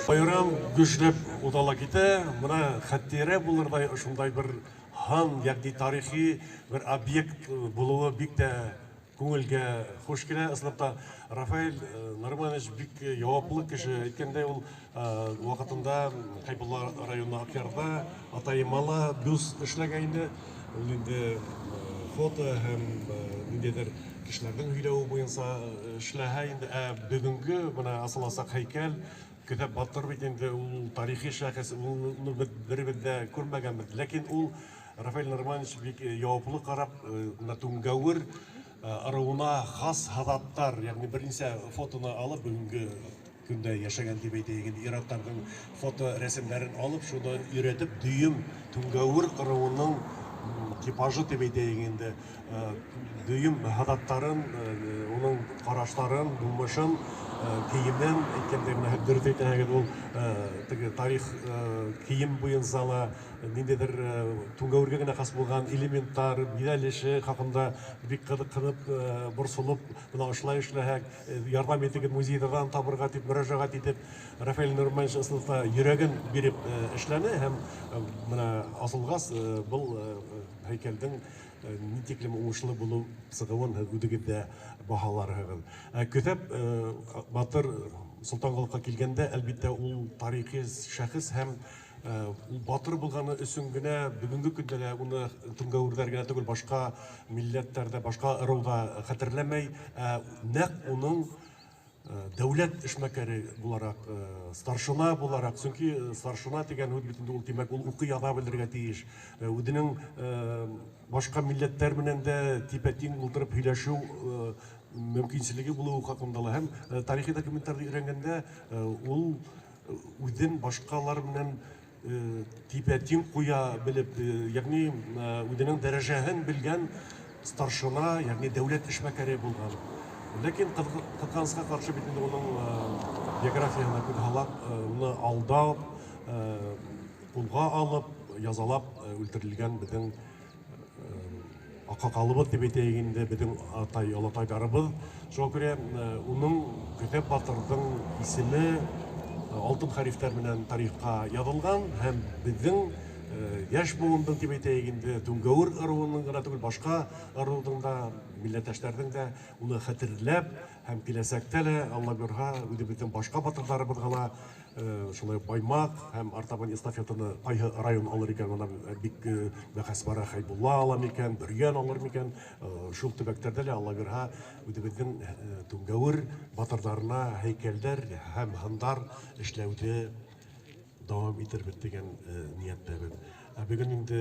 Байрам güçlep udala kite, buna xattire bulurday ошундай bir хан, ягни тарихи bir объект buluğu bik de көңілге хош келе. Ысынапта Рафаэль Нарманович бик жауаплы кеше. Әйткәндәй, ул вакытында Кайбулла районы Акъярда атайымалы бюст эшләгән инде. Ул инде фото һәм ниндидер кешеләрнең һөйләве буенча эшләһә инде. Бүгенге менә асыласак һәйкәл Көтәп Батыр бит инде ул тарихи шәхес, уны беребез дә күрмәгәнбез. Ләкин ул Рафаэль Нарманович бик жауаплы карап, Түнгәвер аруына хас һадаттар, ягъни берничә фотоны алып, бүгенге көндә яшәгән дип әйтәйек, ир-атларның фото рәсемнәрен алып, шуны өйрәтеп, дөйем Түнгәвер аруының типажы дип әйтәйек инде. Дөйем һадаттарын, уның карашларын, булмышын киемнән әйткәндә менә дөрес әйтәгез, ул тарих кием буенча ниндидер Түнгәвергә генә хас булган элементтар, бирәлеше хакында бик кызыксынып, борсылып, менә ошылай эшләһәк, ярдәм итегез музейдан табырга дип мөрәҗәгать итеп, Рафаэль Нарманович ысылта йөрәген биреп эшләне һәм менә асылгас бу һәйкәлдән нитеклем уңышлы булу сыгывын үдегедә баһаларыгыз. Көтәп Батыр Солтанголыкка килгәндә, әлбиттә, ул тарихи шәхес һәм ул батыр булганы өчен генә бүгенге көндә дә уны Түнгәверләр генә түгел, башка милләтләрдә, башка ырылда хәтерләмәй, нәкъ уның дәүләт эшмәкәре буларак, старшина буларак, чөнки старшина дигән ул бит инде ул димәк ул укый яза белергә тиеш. Үзенең башка милләтләр белән дә типә-тиң булдырып һөйләшү мөмкинчелеге булуы хакында һәм тарихи документларда өйрәнгәндә ул үзен башкалар белән типә-тиң куя белеп, ягъни үзенең дәрәҗәһен белгән старшина, ягъни дәүләт эшмәкәре булган. Ләкин кызганычка каршы бит инде уның биографиясына күп халак уны алдап, кулга алып, язалап үлтерелгән безнең акакалыбыз дип әйтәйек инде, безнең атай-олатайларыбыз. Шуңа күрә уның Көтәп Батырдың исеме алтын хәрефләр белән тарихка язылган һәм безнең яшь буынның дип әйтәйек инде, Түнгәвер ыруының гына түгел, башка ыруның да, милләттәшләрнең дә уны хәтерләп һәм киләсәктә дә Алла бирһә, үзебезнең башка батырларыбыз гына шулай Баймак һәм артабан эстафетаны кайһы район алыр икән, аны бик бәхәс бара, Хайбулла ала микән, Бөрьән алыр микән, шул төбәктәрдә дә Алла бирһә, үзебезнең Түнгәвер батырларына һәйкәлләр һәм һандар эшләүде дәвам итәрбез дигән нияттәбез. Бүген инде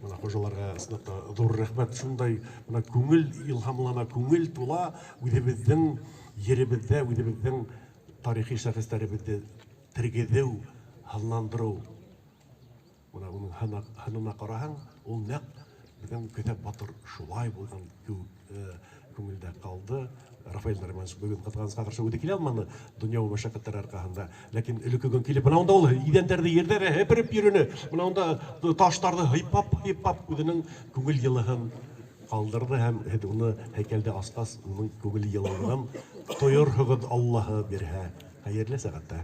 менә хуҗаларга сынатта зур рәхмәт, шундай менә күңел илһамлана, күңел тула, үзебезнең йөребездә, үзебезнең тарихи шәхесләребезне тергезү, һанландыру. Менә уның һанына караһаң, ул нәкъ безнең Көтәп Батыр шулай булган күңелдә калды. Рафаэль Нарманович бүген кызганычка каршы үзе килә алмады дөньяви мәшәкатьләр аркасында. Ләкин элеккегән килеп, менә анда ул идәннәрдә, йөрдә һәпереп йөрүне, менә анда ташларны һыйпап үзенең күңел йылыһын калдырды һәм уны һәйкәлдә аскас уның күңел йылыһын тоерһыгыз Аллаһы бирһә. Хәерле сәгатьтә.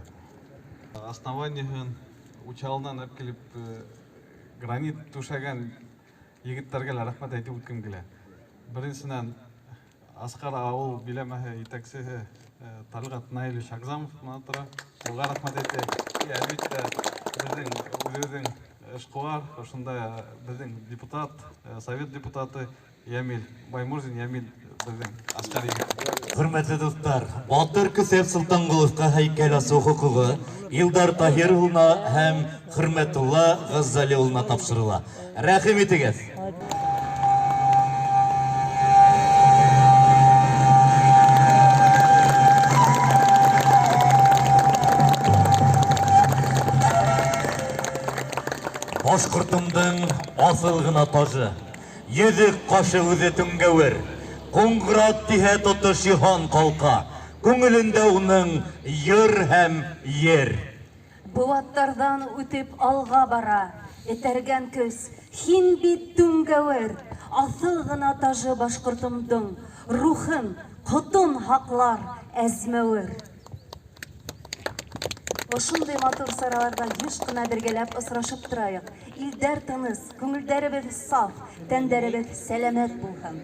Основаниеһен учалынан әпкелеп гранит түшәгән егетләргә рәхмәт әйтеп үткәм килә. Беренчедән Аскар ауыл биләмәһе итәкчеһе Талгат Наилович Агзамов тора. Уга рәхмәт әйтәк. Әлбиттә, безнең эшкуар, ошонда безнең депутат, совет депутаты Ямил Баймурзин, Ямил безнең Аскар егет. Хөрмәтле дуслар, Батыр Көтәп Солтанголыкка һәйкәл асу хукугы Илдар Таһир улына һәм Хөрмәтулла Газзали улына тапшырыла. Рәхим итегез. Башкортымдың асыл гына тажы, йөзек кашы үзе Түнгәвер, Коңгырат тиһә тотыш Йыһан калка, күңелендә уның йыр һәм ер. Бу аттардан үтеп алга бара, этәргән көз, һин бит Түнгәвер, асыл гына тажы Башкортымдың, рухын, котын хаклар әзмәвер. Ошондой матур сараларда еш кына бергәләп осрашып торайык. Илдәр тыныс, күңелдәребез саф, тәннәребез сәламәт булһын.